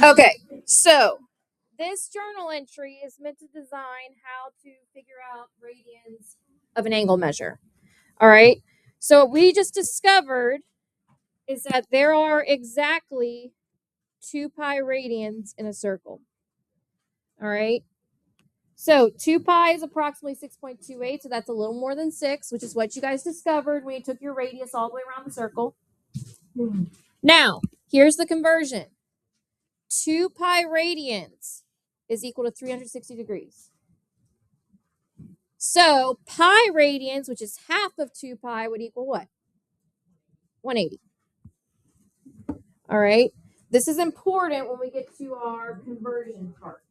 Okay, so this journal entry is meant to design how to figure out radians of an angle measure. All right, so what we just discovered is that there are exactly 2 pi radians in a circle. All right, so 2 pi is approximately 6.28, so that's a little more than 6, which is what you guys discovered when you took your radius all the way around the circle. Now, here's the conversion. 2 pi radians is equal to 360 degrees. So pi radians, which is half of 2 pi, would equal what? 180. All right. This is important when we get to our conversion part.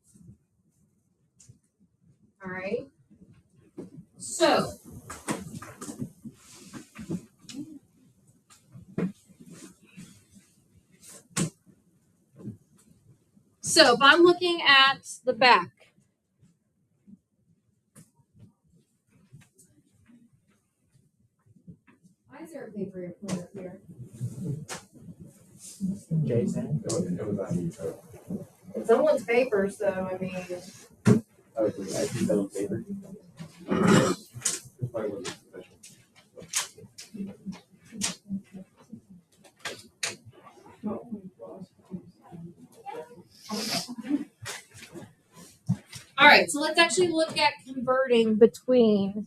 All right. So if I'm looking at the back, why is there a paper airplane up here? Jason? It's someone's paper, so I mean. Oh, I think that was paper. All right, so let's actually look at converting between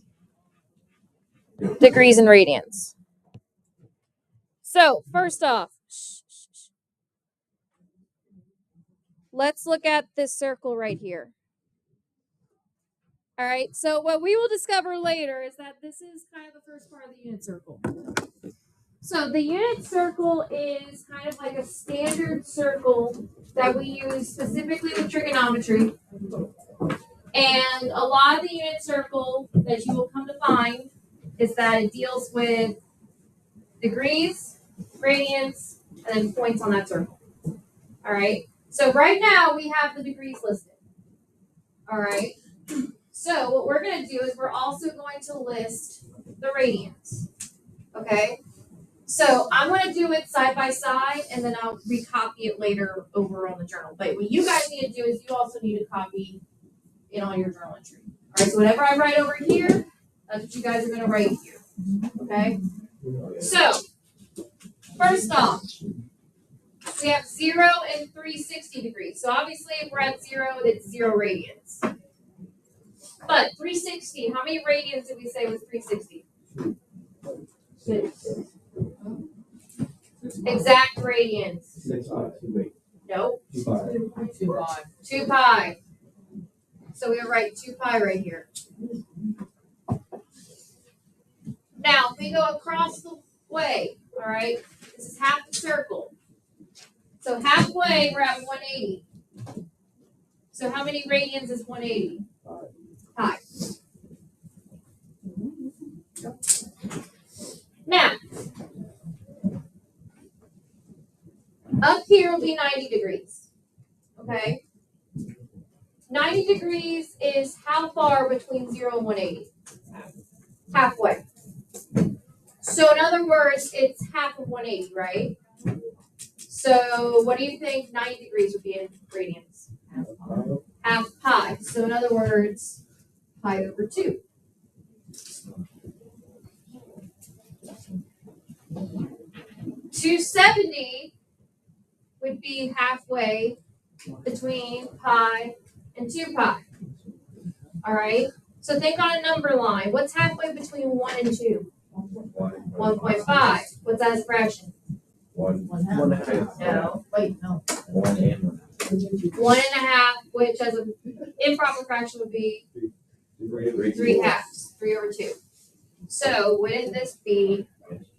degrees and radians. So first off, let's look at this circle right here. All right, so what we will discover later is that this is kind of the first part of the unit circle. So the unit circle is kind of like a standard circle that we use specifically with trigonometry. And a lot of the unit circle that you will come to find is that it deals with degrees, radians, and then points on that circle. All right, so right now we have the degrees listed. All right. So what we're going to do is we're also going to list the radians, okay? So I'm going to do it side by side, and then I'll recopy it later over on the journal. But what you guys need to do is you also need to copy it on your journal entry. All right, so whatever I write over here, that's what you guys are going to write here, okay? So first off, we have 0 and 360 degrees. So obviously if we're at 0, it's 0 radians. But 360, how many radians did we say was 360? 6. Exact radians. 6 pi. Nope. 2 pi. 2 pi. 2 pi. So we'll write 2 pi right here. Now, if we go across the way, all right, this is half the circle. So halfway, we're at 180. So how many radians is 180? Pi. Now, up here will be 90 degrees. Okay? 90 degrees is how far between 0 and 180? Halfway. So in other words, it's half of 180, right? So what do you think 90 degrees would be in radians? Half pi. So in other words, pi over 2. $270 would be halfway between pi and 2 pi. All right. So think on a number line. What's halfway between 1 and 2? 1.5. What's that as a fraction? 1.5. No. Wait, no. 1 and 1.5, which as an improper fraction would be 3 halves, 3 over 2. So wouldn't this be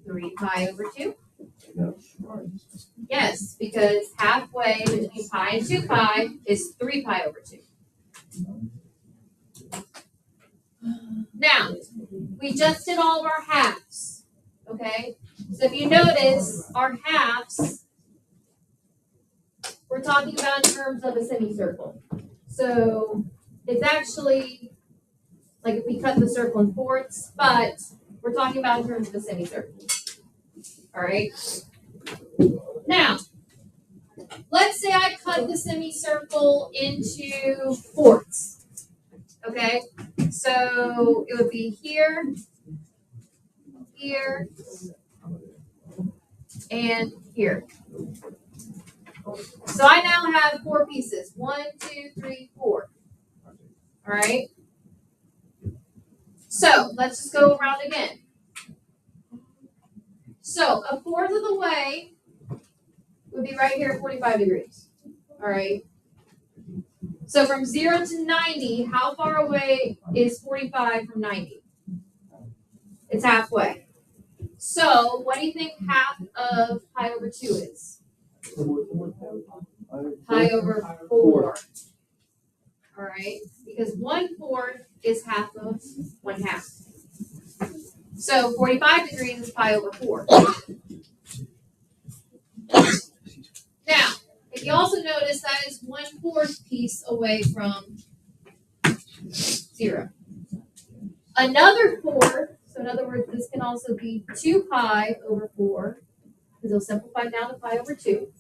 3 pi over 2? No. Yes, because halfway between pi and 2 pi is 3 pi over 2. Now, we just did all of our halves, okay? So if you notice, our halves, we're talking about in terms of a semicircle. So it's actually like if we cut the circle in fourths, but we're talking about in terms of a semicircle. All right. Now, let's say I cut the semicircle into fourths. Okay, so it would be here, here, and here. So I now have 4 pieces. 1, 2, 3, 4. All right. So let's just go around again. So a fourth of the way would be right here at 45 degrees. All right. So from 0 to 90, how far away is 45 from 90? It's halfway. So what do you think half of pi over 2 is? Pi over 4. All right. Because 1/4 is half of 1/2. So 45 degrees is pi over 4. Now, if you also notice, that is 1/4 piece away from 0. Another 4, so in other words, this can also be 2 pi over 4, because it'll simplify down to pi over 2.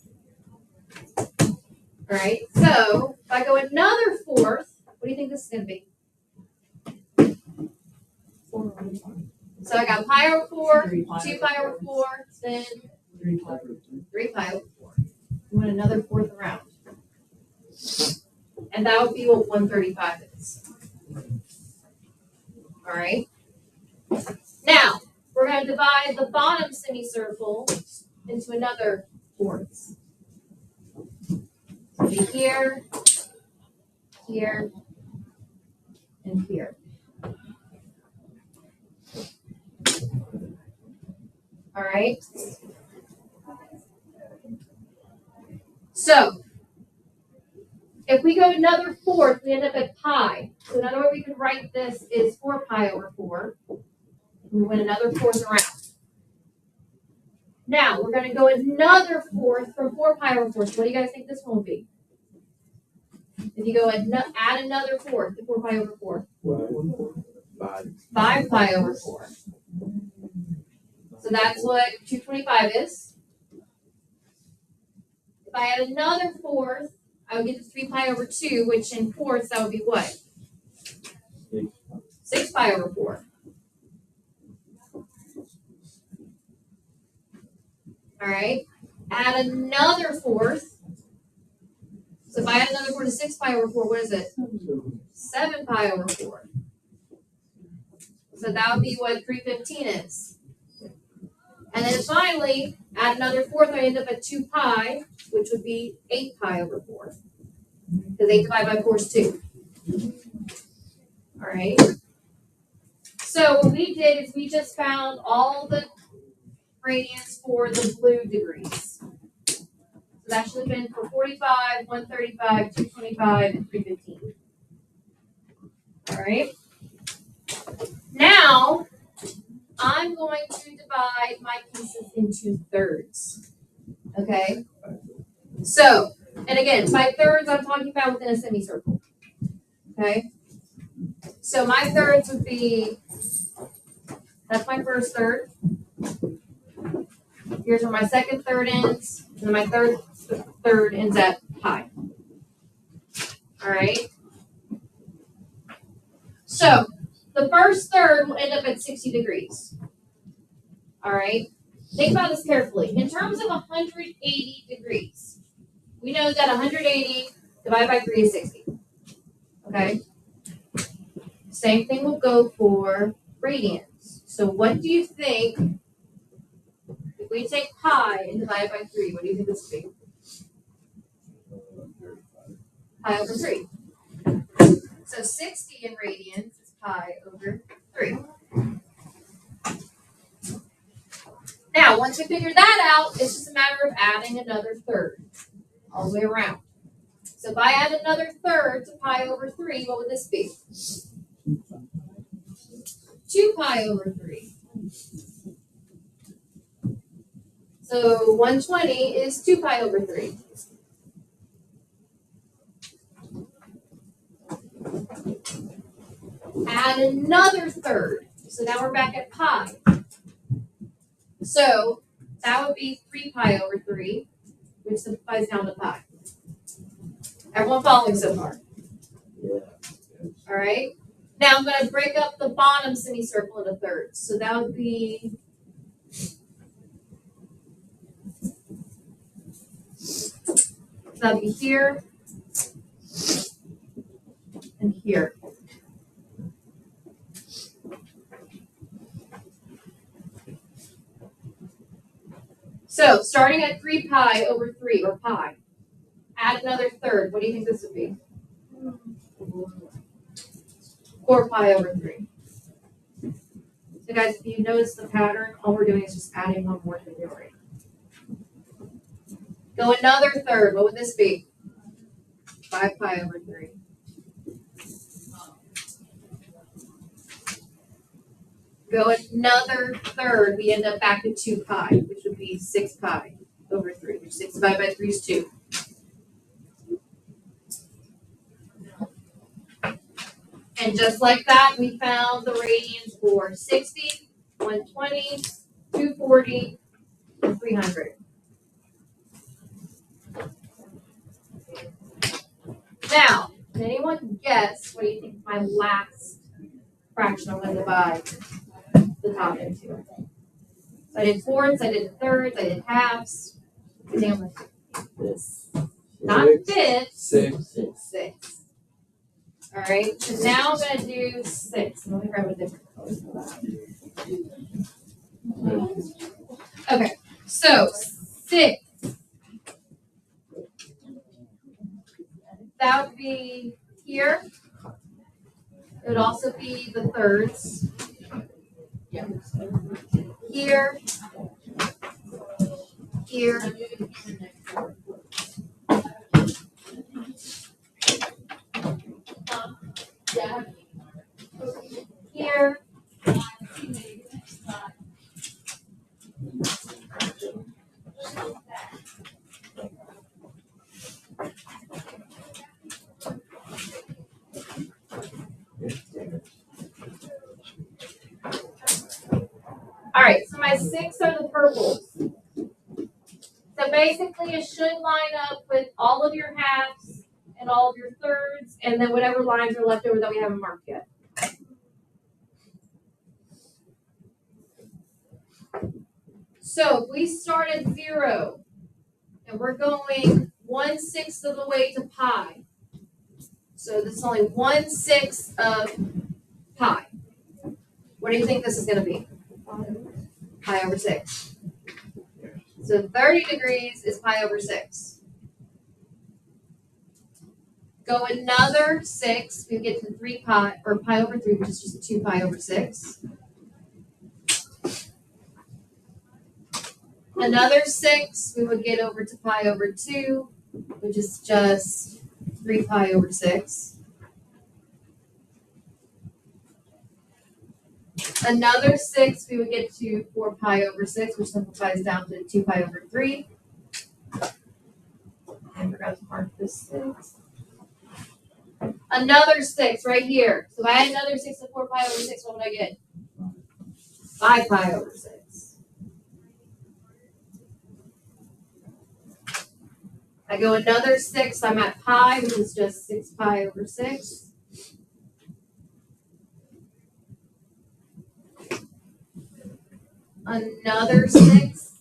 All right, so if I go another fourth, what do you think this is going to be? So I got pi over 4, 2 pi over 4, then 3 pi over 4. You want another fourth around. And that would be what 135 is. All right. Now, we're going to divide the bottom semicircle into another fourth. So it'll be here, here, and here. All right. So, if we go another fourth, we end up at pi. So another way we could write this is 4 pi over 4. We went another fourth around. Now, we're going to go another fourth from 4 pi over 4. So what do you guys think this one will be? If you go add another fourth to 4 pi over 4. 5 pi over 4. So that's what 225 is. If I add another fourth, I would get to 3 pi over 2, which in fourths, that would be what? 6 pi over 4. All right. Add another fourth. So if I add another 4 to 6 pi over 4, what is it? 7 pi over 4. So that would be what 315 is. And then finally, add another fourth, I end up at 2 pi, which would be 8 pi over 4. Because 8 divided by 4 is 2. All right. So what we did is we just found all the gradients for the blue degrees. So that should have been for 45, 135, 225, and 315. All right. Now, I'm going to divide my pieces into thirds. Okay? So, and again, by thirds, I'm talking about within a semicircle. Okay? So my thirds would be, that's my first third. Here's where my second third ends. And my third ends at pi. All right? So, the first third will end up at 60 degrees. All right? Think about this carefully. In terms of 180 degrees, we know that 180 divided by 3 is 60. Okay? Same thing will go for radians. So what do you think, if we take pi and divide it by 3, what do you think this would be? Pi over 3. So 60 in radians is pi over 3. Now, once we figure that out, it's just a matter of adding another third all the way around. So if I add another third to pi over 3, what would this be? 2 pi over 3. So 120 is 2 pi over 3. Add another third. So now we're back at pi. So that would be 3 pi over 3, which simplifies down to pi. Everyone following so far? Yeah. All right. Now I'm going to break up the bottom semicircle into thirds. So that would be here and here. So starting at 3 pi over 3, or pi, add another third. What do you think this would be? 4 pi over 3. So guys, if you notice the pattern, all we're doing is just adding one more to the numerator. Go another third. What would this be? 5 pi over 3. Go another third. We end up back at 2 pi, which would be 6 pi over 3. Which 6 divided by 3 is 2. And just like that, we found the radians for 60, 120, 240, and 300. Now, can anyone guess what do you think my last fraction I'm going to divide the top into? So I did fourths, I did thirds, I did halves. Example. This. Not fifths. 6. 6. All right, so now I'm going to do 6. Let me grab a different color for that. Okay, so 6. That would be here. It would also be the thirds. Here. Here. Here. All right, so my 6 are the purples. So basically it should line up with all of your halves and all of your thirds and then whatever lines are left over that we haven't marked yet. So if we start at 0 and we're going 1/6 of the way to pi. So this is only 1/6 of pi. What do you think this is going to be? Pi over 6. So 30 degrees is pi over 6. Go another 6, we get to 3 pi, or pi over 3, which is just 2 pi over 6. Another 6, we would get over to pi over 2, which is just 3 pi over 6. Another 6, we would get to 4 pi over 6, which simplifies down to 2 pi over 3. I forgot to mark this 6. Another 6 right here. So if I add another 6 to 4 pi over 6, what would I get? 5 pi over 6. I go another 6, I'm at pi, which is just 6 pi over 6. Another 6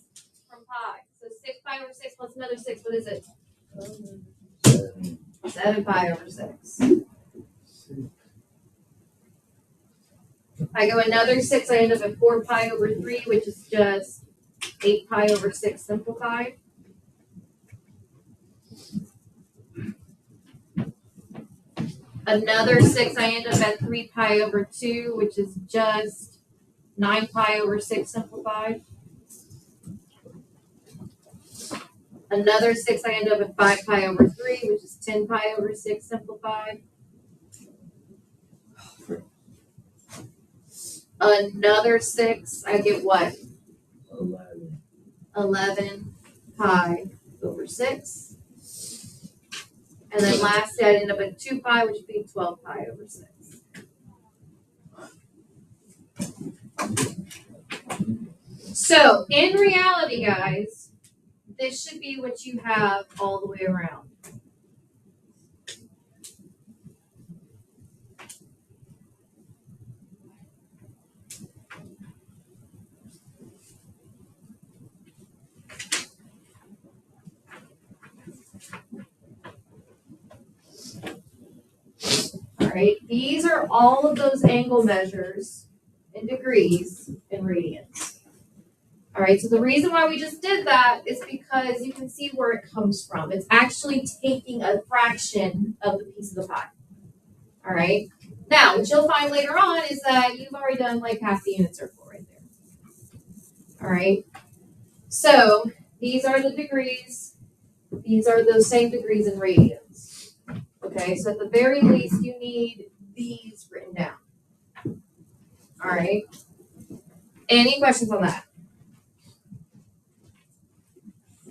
from pi. So 6 pi over 6 plus another 6, what is it? 7 pi over 6. I go another 6, I end up at 4 pi over 3, which is just 8 pi over 6 simplified. Another 6, I end up at 3 pi over 2, which is just 9 pi over 6 simplified. Another 6, I end up at 5 pi over 3, which is 10 pi over 6 simplified. Another 6, I get what? 11 pi over 6. And then lastly, I end up at 2 pi, which would be 12 pi over 6. So, in reality, guys, this should be what you have all the way around. right? These are all of those angle measures in degrees and radians. All right, so the reason why we just did that is because you can see where it comes from. It's actually taking a fraction of the piece of the pie. All right, now what you'll find later on is that you've already done like half the unit circle right there. All right, so these are the degrees, these are those same degrees and radians. Okay, so at the very least, you need these written down. All right, any questions on that?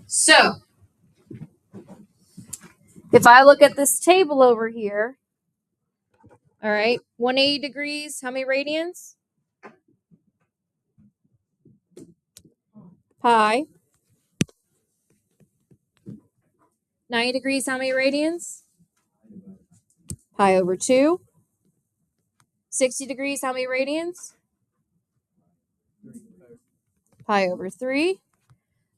So, if I look at this table over here, all right, 180 degrees, how many radians? Pi. 90 degrees, how many radians? Pi over 2. 60 degrees, how many radians? Pi over 3.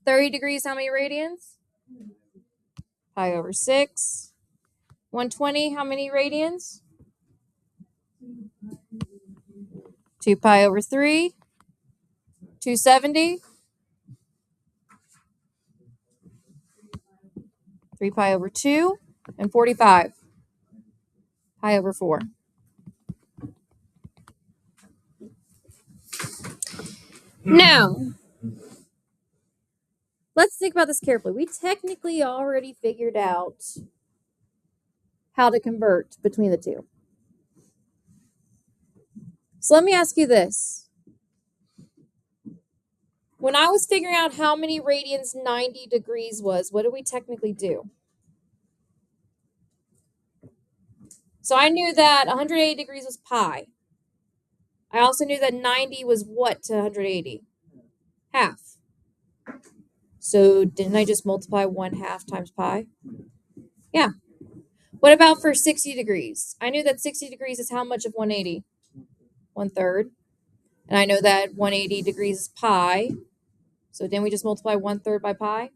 30 degrees, how many radians? Pi over 6. 120, how many radians? 2 pi over 3. 270. 3 pi over 2. And 45. Pi over 4. Now, let's think about this carefully. We technically already figured out how to convert between the two. So let me ask you this. When I was figuring out how many radians 90 degrees was, what did we technically do? So I knew that 180 degrees was pi. I also knew that 90 was what to 180? Half. So didn't I just multiply 1/2 times pi? Yeah. What about for 60 degrees? I knew that 60 degrees is how much of 180? 1/3. And I know that 180 degrees is pi. So didn't we just multiply 1/3 by pi?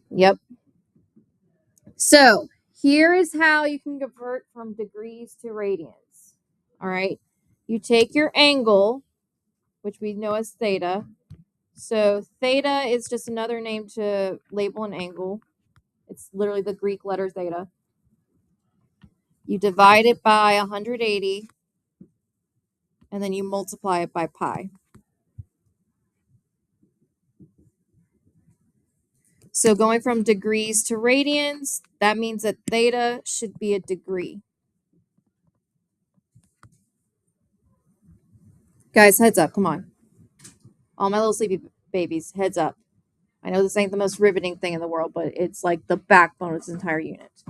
Yep. So here is how you can convert from degrees to radians. All right. You take your angle, which we know as theta. So theta is just another name to label an angle. It's literally the Greek letter theta. You divide it by 180, and then you multiply it by pi. So going from degrees to radians, that means that theta should be a degree. Guys, heads up, come on. All my little sleepy babies, heads up. I know this ain't the most riveting thing in the world, but it's like the backbone of this entire unit.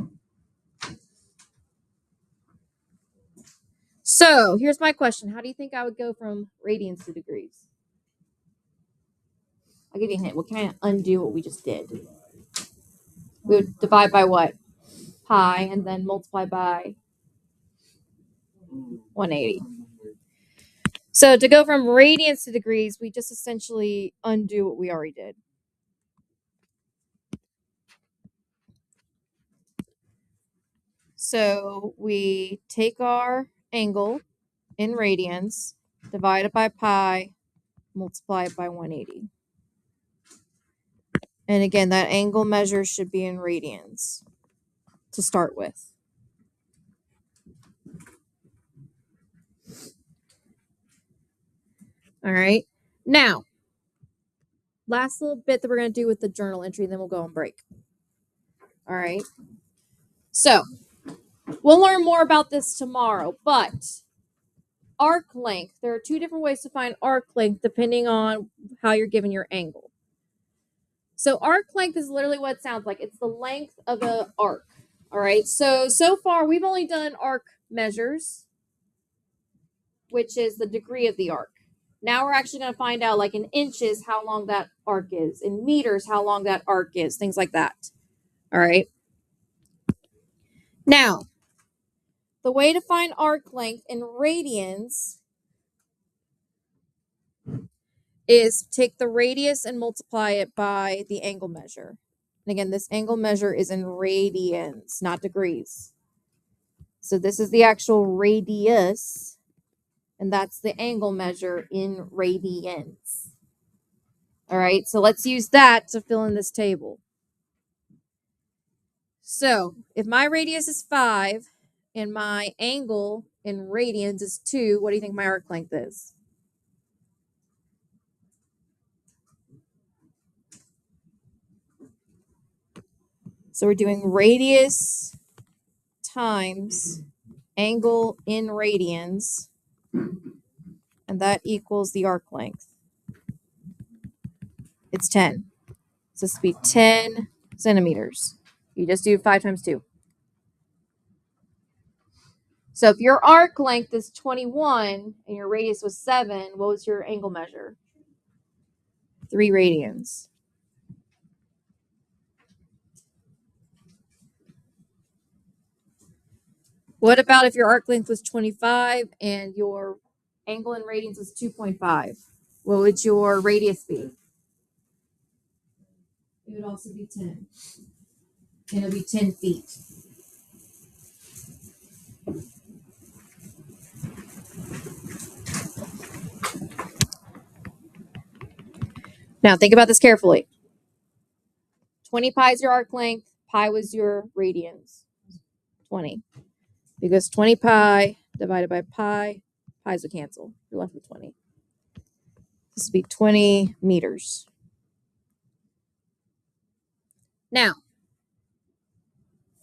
So here's my question. How do you think I would go from radians to degrees? I'll give you a hint. We can't undo what we just did. We would divide by what? Pi, and then multiply by 180. So to go from radians to degrees, we just essentially undo what we already did. So we take our angle in radians, divide it by pi, multiply it by 180. And again, that angle measure should be in radians to start with. All right. Now, last little bit that we're going to do with the journal entry, then we'll go on break. All right. So, we'll learn more about this tomorrow, but arc length, there are two different ways to find arc length depending on how you're given your angle. So arc length is literally what it sounds like. It's the length of an arc. All right. So far we've only done arc measures, which is the degree of the arc. Now we're actually going to find out, like in inches, how long that arc is, in meters, how long that arc is, things like that. All right. Now, the way to find arc length in radians is take the radius and multiply it by the angle measure. And again, this angle measure is in radians, not degrees. So this is the actual radius, and that's the angle measure in radians. All right, so let's use that to fill in this table. So if my radius is 5 and my angle in radians is 2, what do you think my arc length is? So we're doing radius times angle in radians, and that equals the arc length. It's 10. So this would be 10 centimeters. You just do 5 times 2. So if your arc length is 21 and your radius was 7, what was your angle measure? 3 radians. What about if your arc length was 25 and your angle in radians was 2.5? What would your radius be? It would also be 10. And it would be 10 feet. Now think about this carefully. 20 pi is your arc length. Pi was your radians. 20. Because 20 pi divided by pi, pi's would cancel. You're left with 20. This would be 20 meters. Now,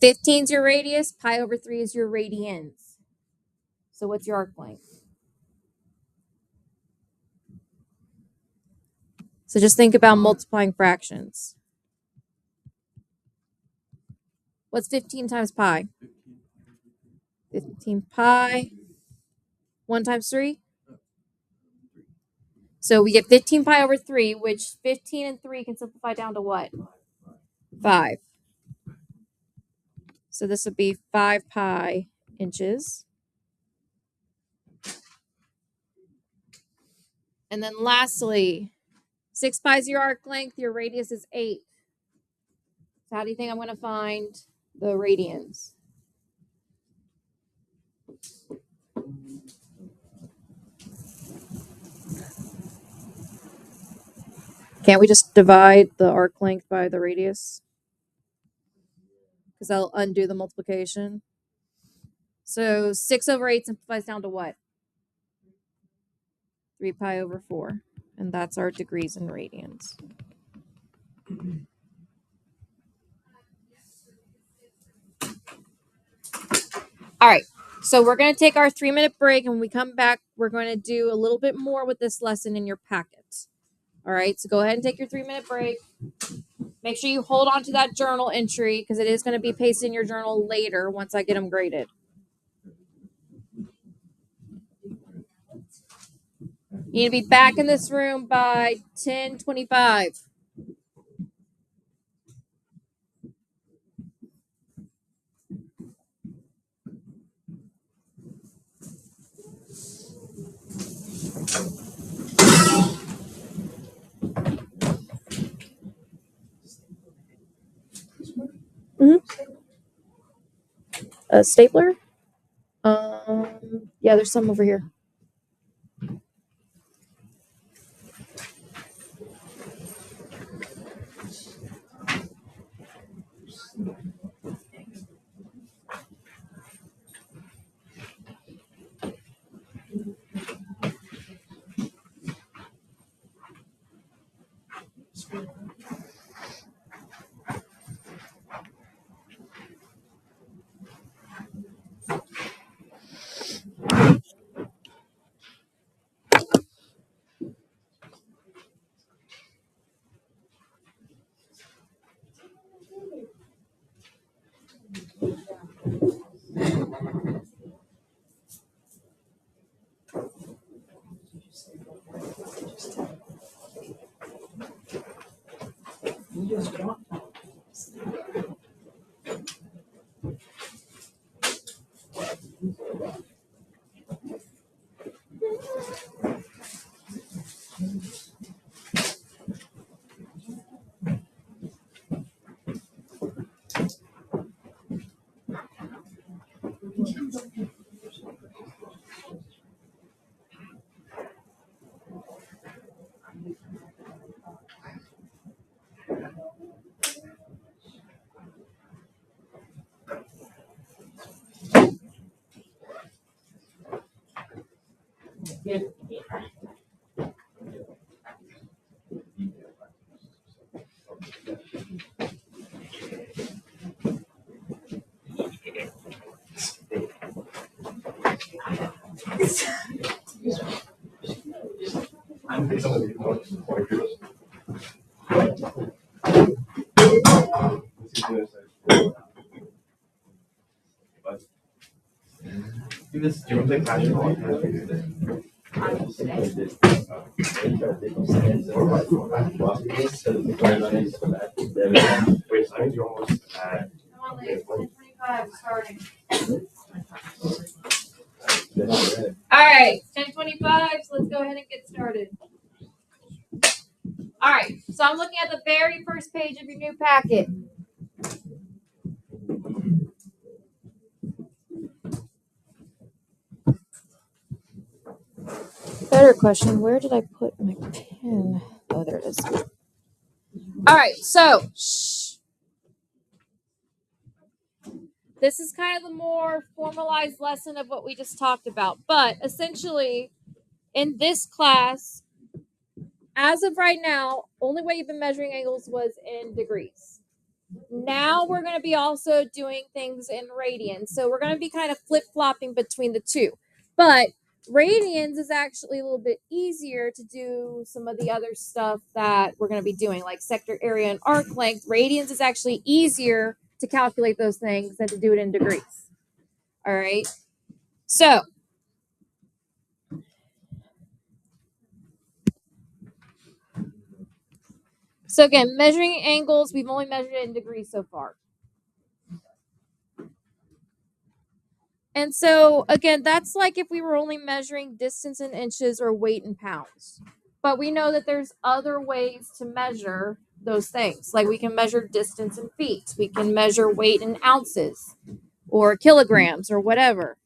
15 is your radius. Pi over 3 is your radians. So what's your arc length? So just think about multiplying fractions. What's 15 times pi? 15 pi. 1 times 3? So we get 15 pi over 3, which 15 and 3 can simplify down to what? 5. So this would be 5 pi inches. And then lastly, 6 pi is your arc length. Your radius is 8. So how do you think I'm going to find the radians? Can't we just divide the arc length by the radius? Because that'll undo the multiplication. So 6 over 8 simplifies down to what? 3 pi over 4. And that's our degrees in radians. All right. So we're going to take our 3-minute break, and when we come back, we're going to do a little bit more with this lesson in your packet. All right. So go ahead and take your 3-minute break. Make sure you hold on to that journal entry because it is going to be pasted in your journal later once I get them graded. You need to be back in this room by 10:25. A stapler? Yeah, there's some over here. Come on, ladies. 10:25 starting. All right, 10:25. So let's go ahead and get started. All right. So I'm looking at the very first page of your new packet. Better question, where did I put my pen? Oh, there it is. All right, so this is kind of the more formalized lesson of what we just talked about. But essentially, in this class, as of right now, only way you've been measuring angles was in degrees. Now we're going to be also doing things in radians. So we're going to be kind of flip-flopping between the two. But radians is actually a little bit easier to do some of the other stuff that we're going to be doing, like sector area and arc length. Radians is actually easier to calculate those things than to do it in degrees. All right. So again, measuring angles, we've only measured it in degrees so far. And so, again, that's like if we were only measuring distance in inches or weight in pounds. But we know that there's other ways to measure those things. Like we can measure distance in feet. We can measure weight in ounces or kilograms or whatever.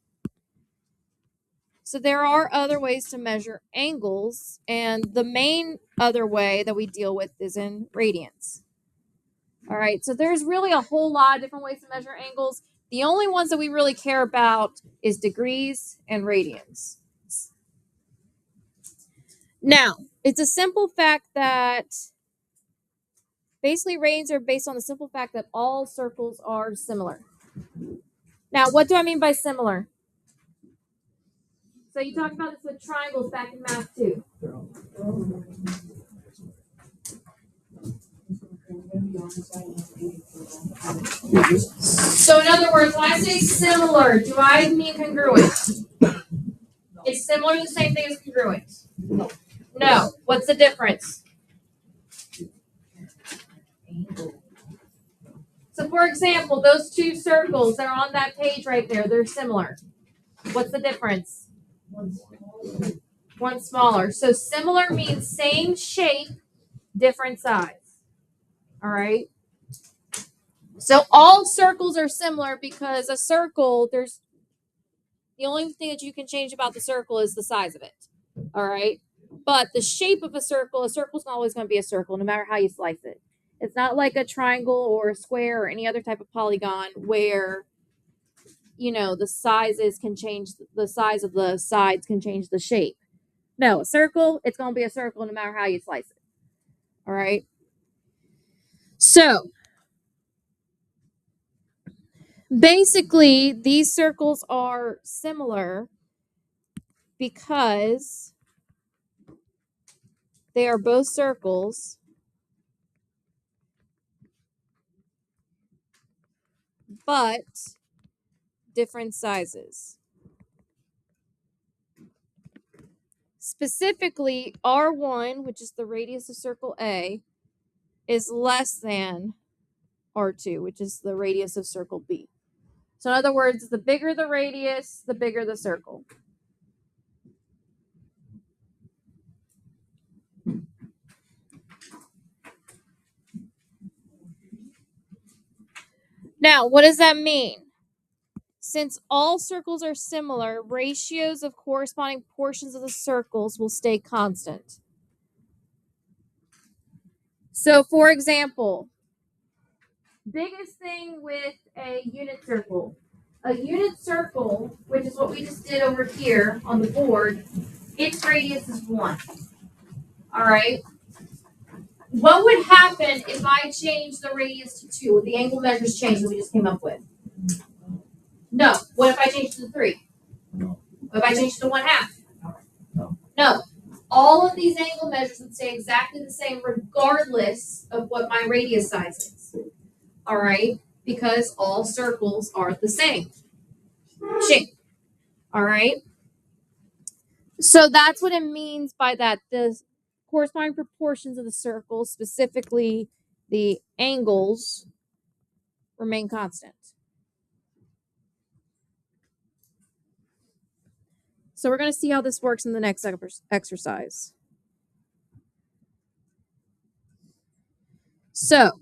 So there are other ways to measure angles. And the main other way that we deal with is in radians. All right, so there's really a whole lot of different ways to measure angles. The only ones that we really care about is degrees and radians. Now, it's a simple fact that basically radians are based on the simple fact that all circles are similar. Now, what do I mean by similar? So you talked about this with triangles back in math too. So in other words, when I say similar, do I mean congruent? Is similar the same thing as congruent? No. What's the difference? So for example, those two circles that are on that page right there, they're similar. What's the difference? One smaller. So similar means same shape, different size. All right. So all circles are similar because a circle, there's the only thing that you can change about the circle is the size of it. All right. But the shape of a circle's not always going to be a circle, no matter how you slice it. It's not like a triangle or a square or any other type of polygon where, you know, the sizes can change, the size of the sides can change the shape. No, a circle, it's going to be a circle no matter how you slice it. All right. So basically, these circles are similar because they are both circles, but different sizes. Specifically, R1, which is the radius of circle A, is less than R2, which is the radius of circle B. So in other words, the bigger the radius, the bigger the circle. Now, what does that mean? Since all circles are similar, ratios of corresponding portions of the circles will stay constant. So, for example, biggest thing with a unit circle, which is what we just did over here on the board, its radius is 1. All right. What would happen if I changed the radius to 2? Would the angle measures change that we just came up with? No. What if I changed to 3? What if I change it to 1/2? No. All of these angle measures would stay exactly the same regardless of what my radius size is. All right? Because all circles are the same shape. All right? So that's what it means by that. The corresponding proportions of the circle, specifically the angles, remain constant. So we're going to see how this works in the next exercise. So,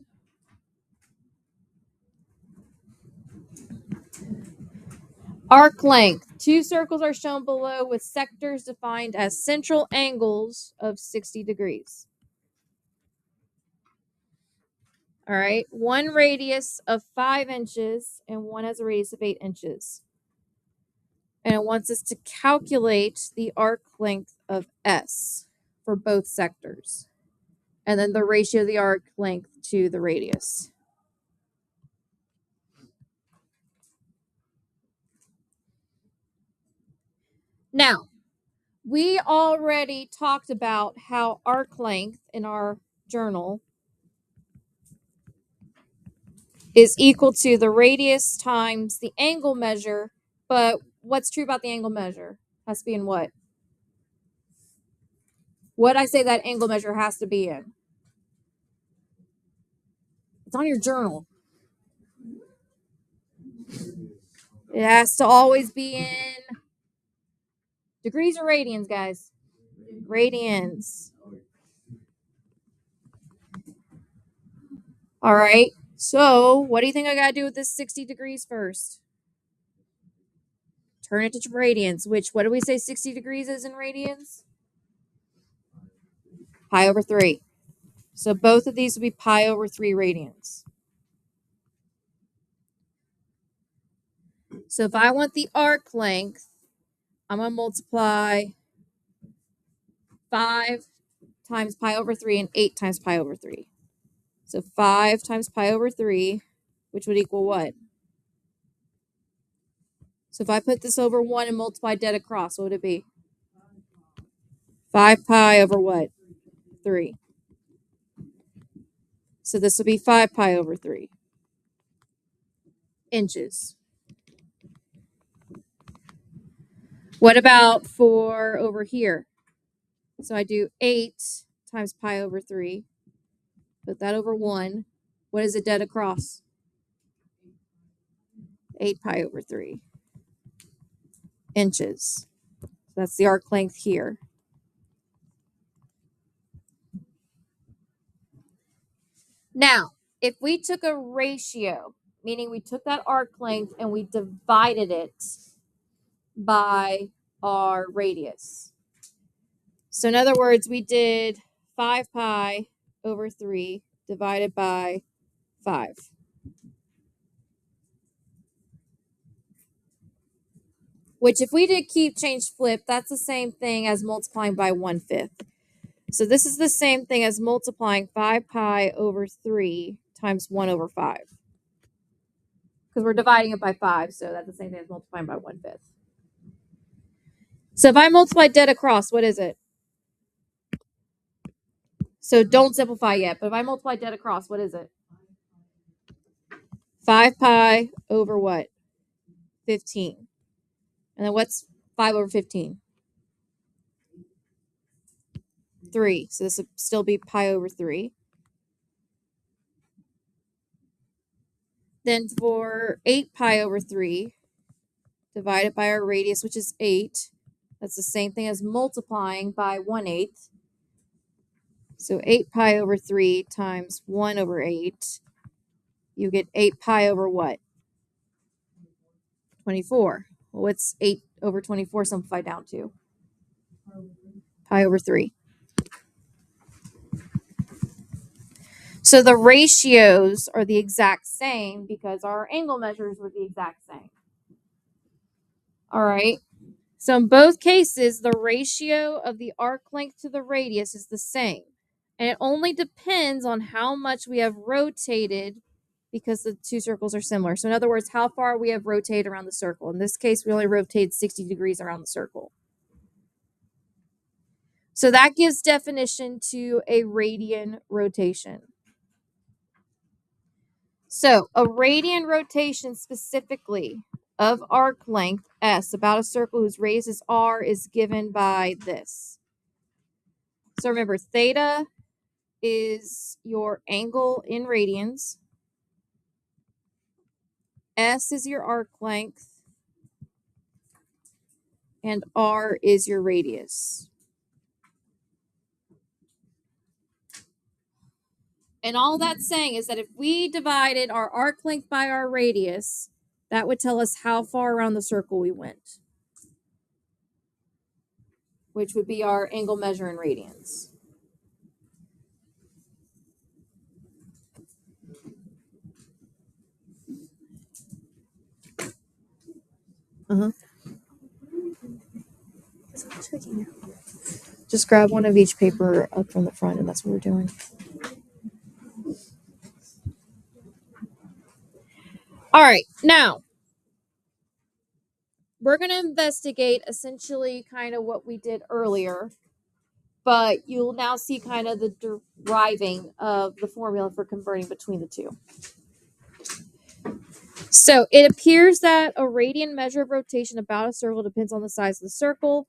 arc length. Two circles are shown below with sectors defined as central angles of 60 degrees. All right. One radius of 5 inches and one has a radius of 8 inches. And it wants us to calculate the arc length of S for both sectors. And then the ratio of the arc length to the radius. Now, we already talked about how arc length in our journal is equal to the radius times the angle measure. But what's true about the angle measure? Has to be in what? What I say that angle measure has to be in? It's on your journal. It has to always be in degrees or radians, guys. Radians. All right. So what do you think I got to do with this 60 degrees first? Turn it to radians, which, what do we say 60 degrees is in radians? Pi over 3. So both of these would be pi over 3 radians. So if I want the arc length, I'm going to multiply 5 times pi over 3 and 8 times pi over 3. So 5 times pi over 3, which would equal what? So if I put this over 1 and multiply dead across, what would it be? 5 pi over what? 3. So this would be 5 pi over 3 inches. What about for over here? So I do 8 times pi over 3. Put that over 1. What is it dead across? 8 pi over 3 inches. So that's the arc length here. Now, if we took a ratio, meaning we took that arc length and we divided it by our radius. So in other words, we did 5 pi over 3 divided by 5. Which if we did keep, change, flip, that's the same thing as multiplying by 1/5. So this is the same thing as multiplying 5 pi over 3 times 1 over 5. Because we're dividing it by 5, so that's the same thing as multiplying by 1/5. So if I multiply dead across, what is it? So don't simplify yet, but if I multiply dead across, what is it? 5 pi over what? 15. And then what's 5 over 15? 3. So this would still be pi over 3. Then for 8 pi over 3, divided by our radius, which is 8, that's the same thing as multiplying by 1/8. So 8 pi over 3 times 1 over 8, you get 8 pi over what? 24. Well, what's 8 over 24 simplified down to? Pi over 3. So the ratios are the exact same because our angle measures were the exact same. All right. So in both cases, the ratio of the arc length to the radius is the same. And it only depends on how much we have rotated because the two circles are similar. So in other words, how far we have rotated around the circle. In this case, we only rotated 60 degrees around the circle. So that gives definition to a radian rotation. So a radian rotation specifically of arc length S about a circle whose radius is r is given by this. So remember, theta is your angle in radians. S is your arc length. And r is your radius. And all that's saying is that if we divided our arc length by our radius, that would tell us how far around the circle we went, which would be our angle measure in radians. Just grab one of each paper up from the front, and that's what we're doing. All right, now we're going to investigate essentially kind of what we did earlier, but you'll now see kind of the deriving of the formula for converting between the two. So it appears that a radian measure of rotation about a circle depends on the size of the circle,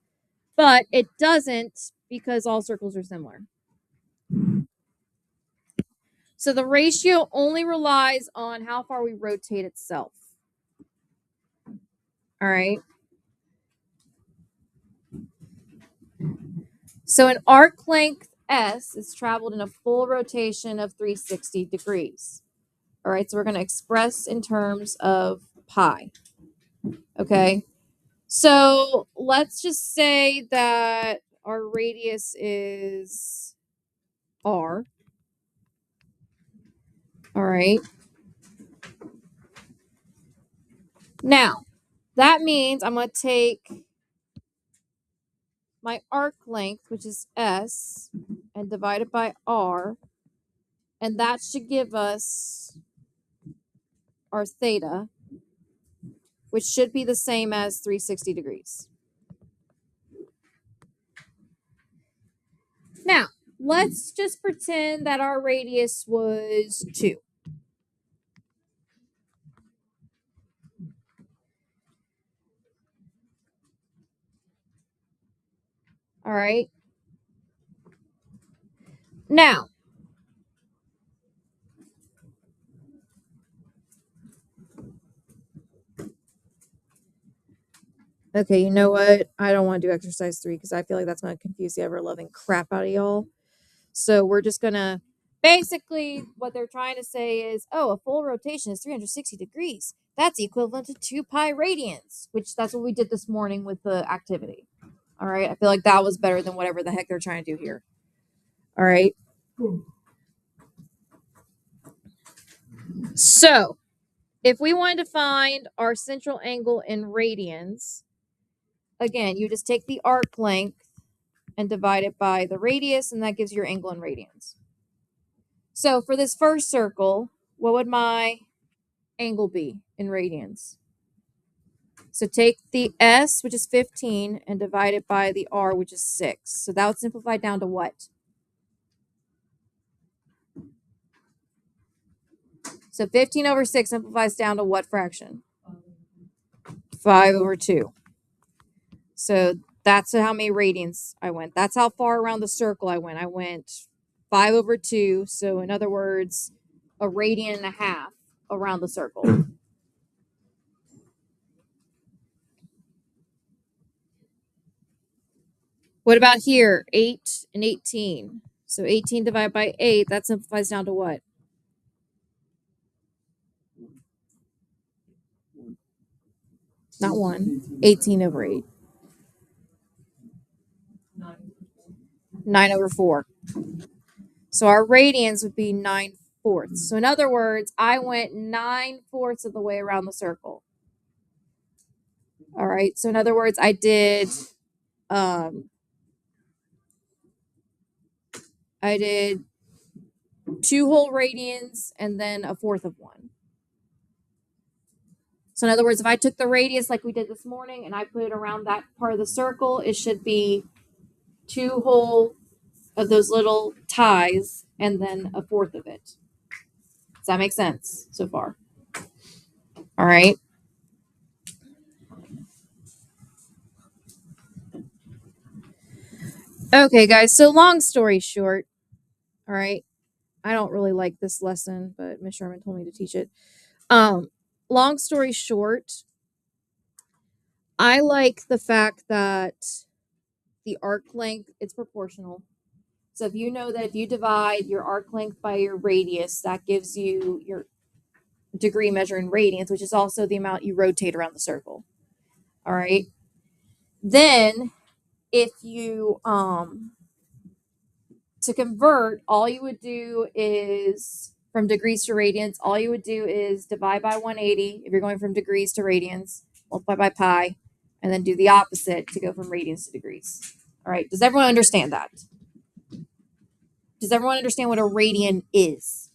but it doesn't because all circles are similar. So the ratio only relies on how far we rotate itself. All right. So an arc length S is traveled in a full rotation of 360 degrees. All right, so we're going to express in terms of pi. Okay, so let's just say that our radius is r. All right. Now, that means I'm going to take my arc length, which is S, and divide it by r, and that should give us our theta, which should be the same as 360 degrees. Now, let's just pretend that our radius was 2. All right. Now, okay, you know what? I don't want to do exercise 3 because I feel like that's going to confuse the ever-loving crap out of y'all. So we're just going to, basically, what they're trying to say is, oh, a full rotation is 360 degrees. That's equivalent to 2 pi radians, which that's what we did this morning with the activity. All right. I feel like that was better than whatever the heck they're trying to do here. All right. So if we wanted to find our central angle in radians, again, you just take the arc length and divide it by the radius, and that gives you your angle in radians. So for this first circle, what would my angle be in radians? So take the S, which is 15, and divide it by the R, which is 6. So that would simplify down to what? So 15 over 6 simplifies down to what fraction? 5 over 2. So that's how many radians I went. That's how far around the circle I went. I went 5 over 2. So in other words, a radian and a half around the circle. What about here? 8 and 18. So 18 divided by 8, that simplifies down to what? Not 1. 18 over 8. 9 over 4. So our radians would be 9/4. So in other words, I went 9/4 of the way around the circle. All right. So in other words, I did 2 whole radians and then 1/4 of one. So in other words, if I took the radius like we did this morning and I put it around that part of the circle, it should be 2 whole of those little ties and then a fourth of it. Does that make sense so far? All right. Okay, guys. So long story short, all right. I don't really like this lesson, but Miss Sherman told me to teach it. Long story short, I like the fact that the arc length, it's proportional. So if you know that if you divide your arc length by your radius, that gives you your degree measure in radians, which is also the amount you rotate around the circle. All right. Then if you to convert, all you would do is from degrees to radians, all you would do is divide by 180 if you're going from degrees to radians, multiply by pi, and then do the opposite to go from radians to degrees. All right. Does everyone understand that? Does everyone understand what a radian is?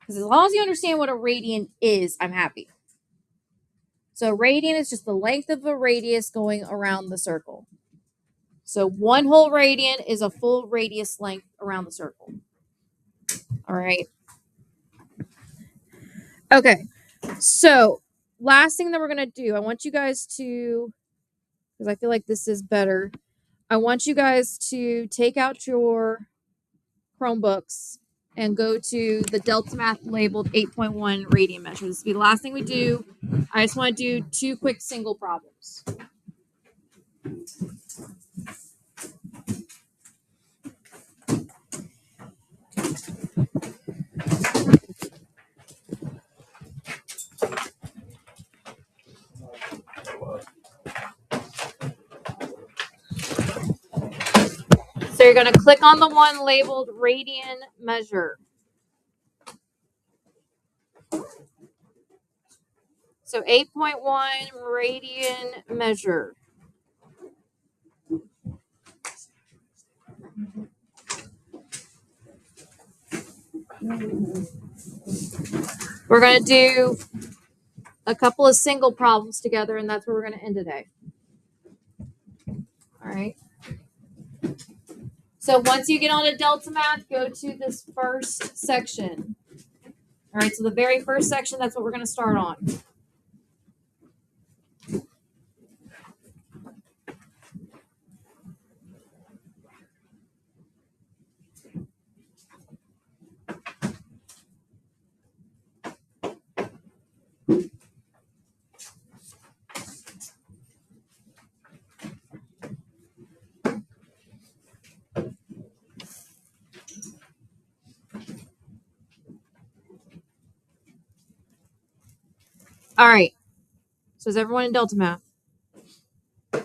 Because as long as you understand what a radian is, I'm happy. So a radian is just the length of a radius going around the circle. So 1 whole radian is a full radius length around the circle. All right. Okay. So last thing that we're going to do, I want you guys to, because I feel like this is better, I want you guys to take out your Chromebooks and go to the Delta Math labeled 8.1 radian measure. This will be the last thing we do. I just want to do 2 quick single problems. So you're going to click on the one labeled radian measure. So 8.1 radian measure. We're going to do a couple of single problems together, and that's where we're going to end today. All right. So once you get on to Delta Math, go to this first section. All right, so the very first section, that's what we're going to start on. All right. So is everyone in Delta Math? All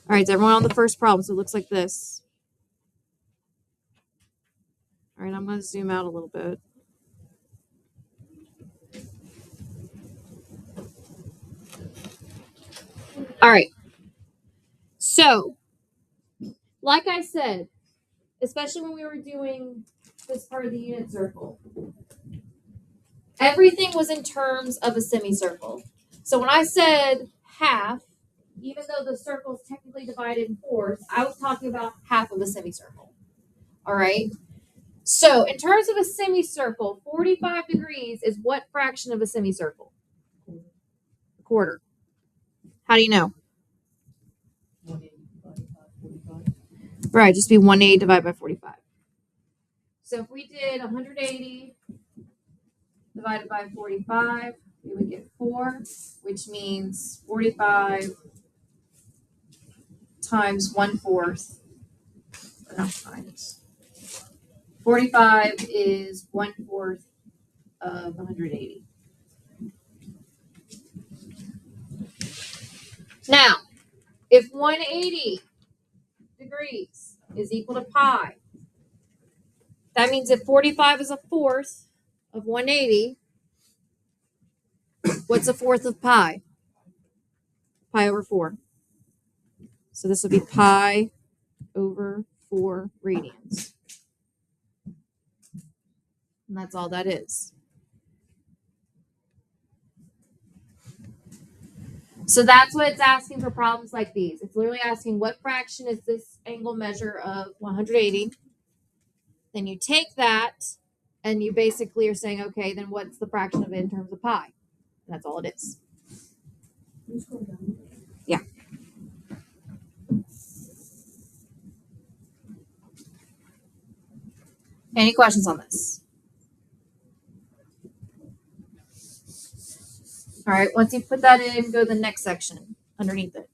right, is everyone on the first problem? So it looks like this. All right, I'm going to zoom out a little bit. All right. So, like I said, especially when we were doing this part of the unit circle, everything was in terms of a semicircle. So when I said half, even though the circle is technically divided in fourths, I was talking about half of a semicircle. All right. So in terms of a semicircle, 45 degrees is what fraction of a semicircle? A quarter. How do you know? 180 divided by 45. Right, just be 180 divided by 45. So if we did 180 divided by 45, we would get 4, which means 45 times 1/4. Not times. 45 is 1/4 of 180. Now, if 180 degrees is equal to pi, that means if 45 is a fourth of 180, what's a fourth of pi? Pi over 4. So this would be pi over 4 radians. And that's all that is. So that's what it's asking for problems like these. It's literally asking what fraction is this angle measure of 180. Then you take that and you basically are saying, okay, then what's the fraction of it in terms of pi? And that's all it is. Yeah. Any questions on this? All right, once you put that in, go to the next section underneath it.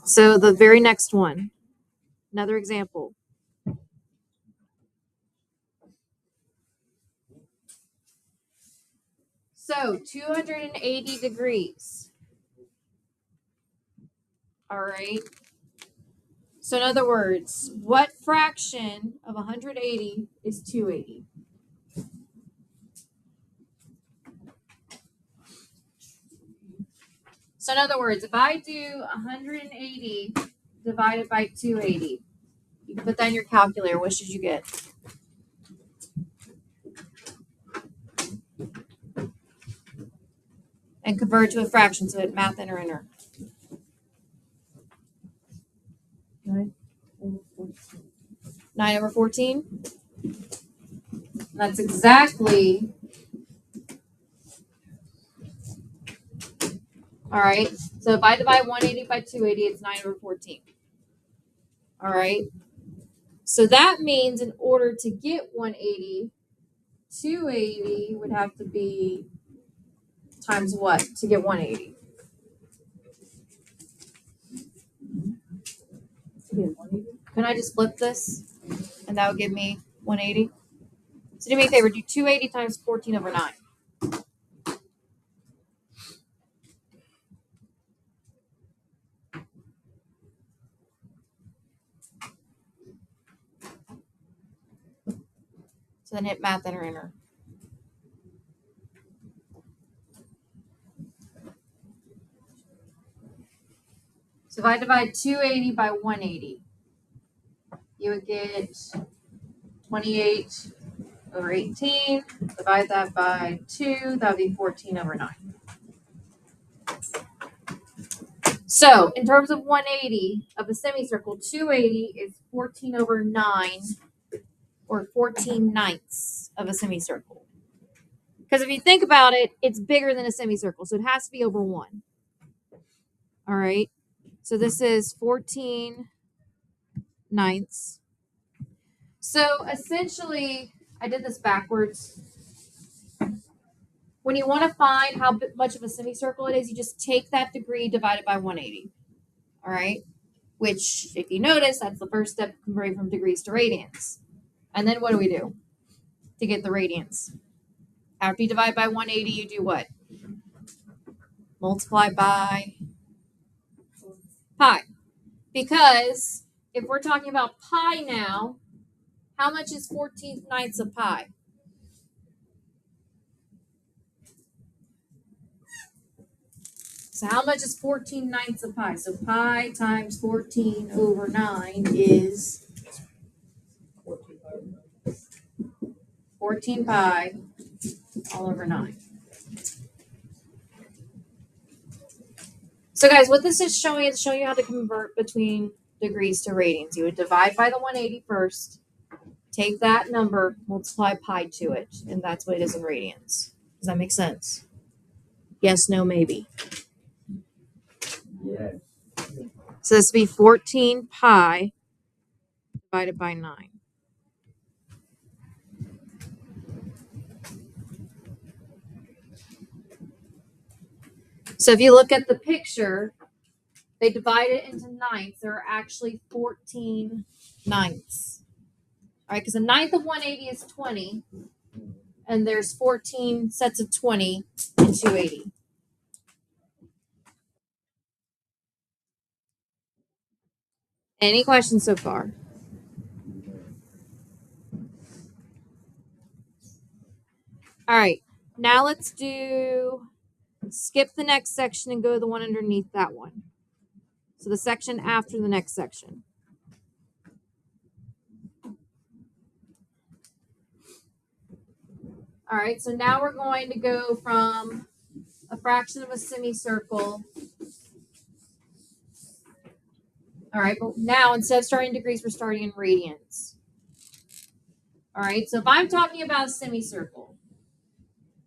So the very next one, another example. So 280 degrees. All right. So in other words, what fraction of 180 is 280? So in other words, if I do 180 divided by 280, you can put that in your calculator. What should you get? And convert to a fraction, so hit math enter enter. 9 over 14. That's exactly. All right. So if I divide 180 by 280, it's 9 over 14. All right. So that means in order to get 180, 280 would have to be times what to get 180? Can I just flip this? And that would give me 180. So do me a favor, do 280 times 14 over 9. So then hit math enter enter. So if I divide 280 by 180, you would get 28 over 18. Divide that by 2, that would be 14 over 9. So in terms of 180 of a semicircle, 280 is 14 over 9, or 14 ninths of a semicircle. Because if you think about it, it's bigger than a semicircle, so it has to be over 1. All right. So this is 14 ninths. So essentially, I did this backwards. When you want to find how much of a semicircle it is, you just take that degree divided by 180. All right. Which, if you notice, that's the first step converting from degrees to radians. And then what do we do to get the radians? After you divide by 180, you do what? Multiply by pi. Because if we're talking about pi now, how much is 14 ninths of pi? So how much is 14 ninths of pi? So pi times 14 over 9 is 14 pi all over 9. So guys, what this is showing you how to convert between degrees to radians. You would divide by the 180 first, take that number, multiply pi to it, and that's what it is in radians. Does that make sense? Yes, no, maybe. Yes. So this would be 14 pi divided by 9. So if you look at the picture, they divide it into ninths. There are actually 14 ninths. All right, because a ninth of 180 is 20, and there's 14 sets of 20 in 280. Any questions so far? All right, now let's skip the next section and go to the one underneath that one. So the section after the next section. All All right, so now we're going to go from a fraction of a semicircle. All right, but now instead of starting in degrees, we're starting in radians. All right, so if I'm talking about a semicircle,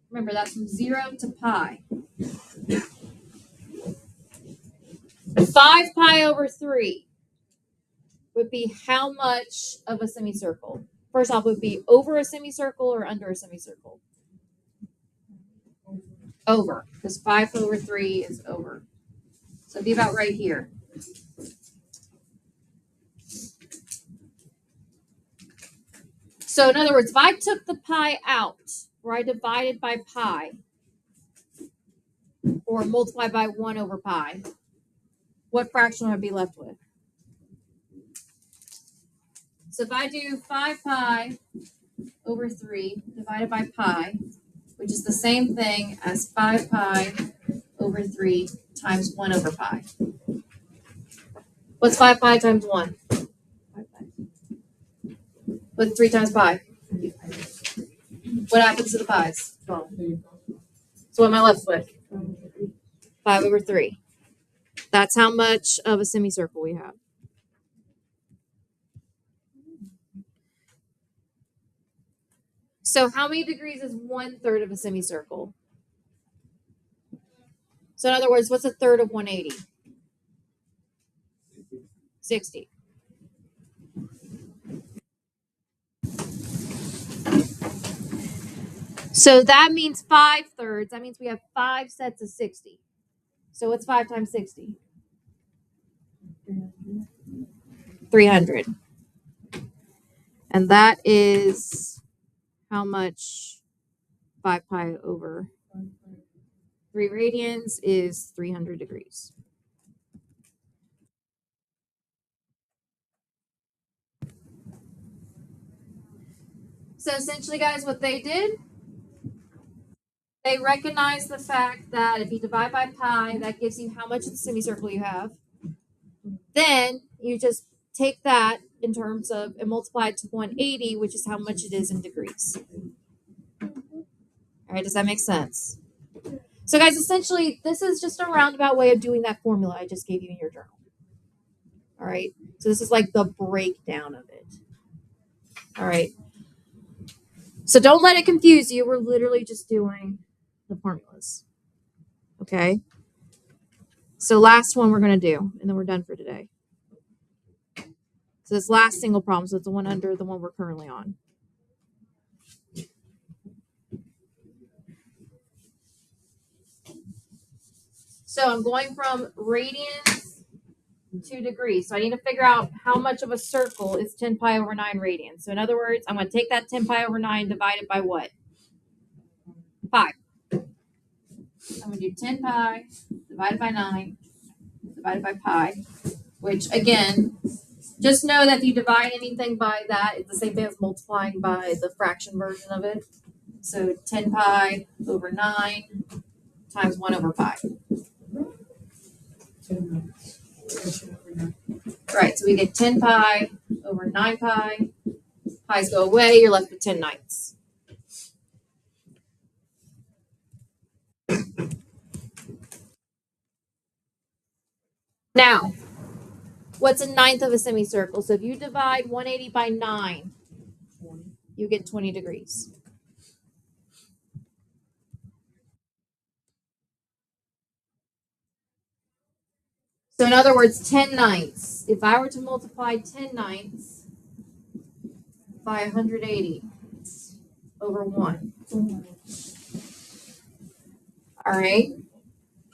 remember that's from 0 to pi. 5 pi over 3 would be how much of a semicircle? First off, would be over a semicircle or under a semicircle? Over, because 5 over 3 is over. So it'd be about right here. So in other words, if I took the pi out, or I divided by pi, or multiplied by 1 over pi, what fraction would I be left with? So if I do 5 pi over 3 divided by pi, which is the same thing as 5 pi over 3 times 1 over pi. What's 5 pi times 1? What's 3 times pi? What happens to the pi's? 12. So what am I left with? 5 over 3. That's how much of a semicircle we have. So how many degrees is 1/3 of a semicircle? So in other words, what's a third of 180? 60. So that means 5/3. That means we have 5 sets of 60. So what's 5 times 60? 300. And that is how much 5 pi over 3 radians is 300 degrees. So essentially, guys, what they did, they recognized the fact that if you divide by pi, that gives you how much of the semicircle you have. Then you just take that in terms of and multiply it to 180, which is how much it is in degrees. All right, does that make sense? So, guys, essentially, this is just a roundabout way of doing that formula I just gave you in your journal. All right, so this is like the breakdown of it. All right, so don't let it confuse you. We're literally just doing the formulas. Okay, so last one we're going to do, and then we're done for today. So this last single problem, so it's the one under the one we're currently on. So I'm going from radians to degrees. So I need to figure out how much of a circle is 10 pi over 9 radians. So in other words, I'm going to take that 10 pi over 9 divided by what? 5. I'm going to do 10 pi divided by 9 divided by pi, which again, just know that if you divide anything by that, it's the same thing as multiplying by the fraction version of it. So 10 pi over 9 times 1 over pi. Right, so we get 10 pi over 9 pi. Pi's go away, you're left with 10 ninths. Now, what's a ninth of a semicircle? So if you divide 180 by 9, you get 20 degrees. So in other words, 10 ninths. If I were to multiply 10 ninths by 180 over 1. All right.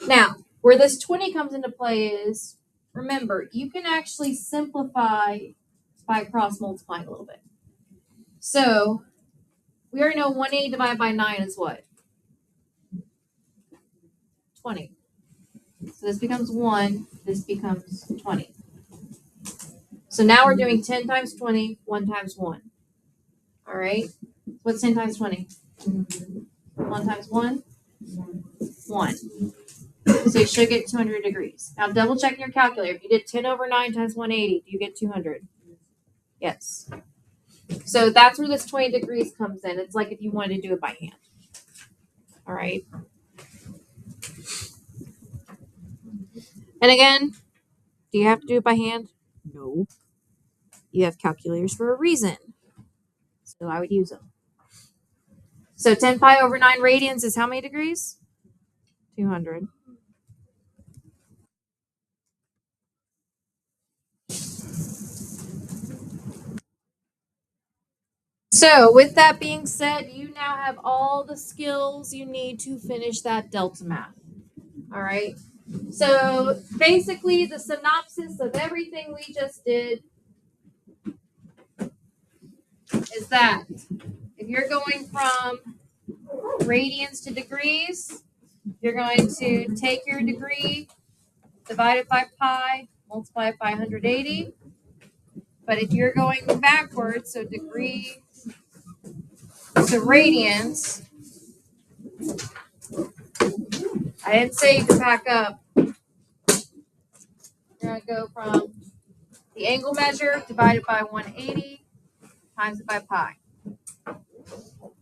Now, where this 20 comes into play is, remember, you can actually simplify by cross multiplying a little bit. So we already know 180 divided by 9 is what? 20. So this becomes 1, this becomes 20. So now we're doing 10 times 20, 1 times 1. All right. What's 10 times 20? 1 times 1? 1. So you should get 200 degrees. Now double check your calculator. If you did 10 over 9 times 180, do you get 200? Yes. So that's where this 20 degrees comes in. It's like if you wanted to do it by hand. All right. And again, do you have to do it by hand? No. You have calculators for a reason. So I would use them. So 10 pi over 9 radians is how many degrees? 200. So with that being said, you now have all the skills you need to finish that delta math. All right. So basically the synopsis of everything we just did is that if you're going from radians to degrees, you're going to take your degree, divide it by pi, multiply it by 180. But if you're going backwards, so degree to radians, I didn't say you could back up. You're going to go from the angle measure divided by 180 times it by pi.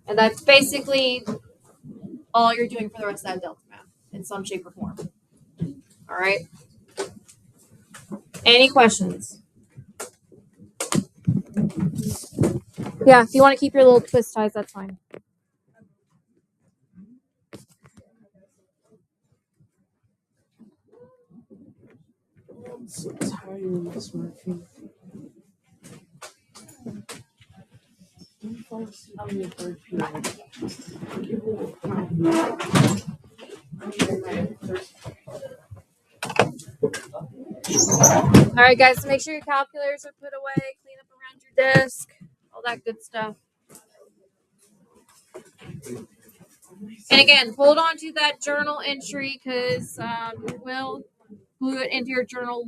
And that's basically all you're doing for the rest of that delta math in some shape or form. All right. Any questions? Yeah, if you want to keep your little twist ties, that's fine. I'm so tired of this working. I'm falling asleep on the third period. All right, guys, so make sure your calculators are put away, clean up around your desk, all that good stuff. And again, hold on to that journal entry because you will glue it into your journal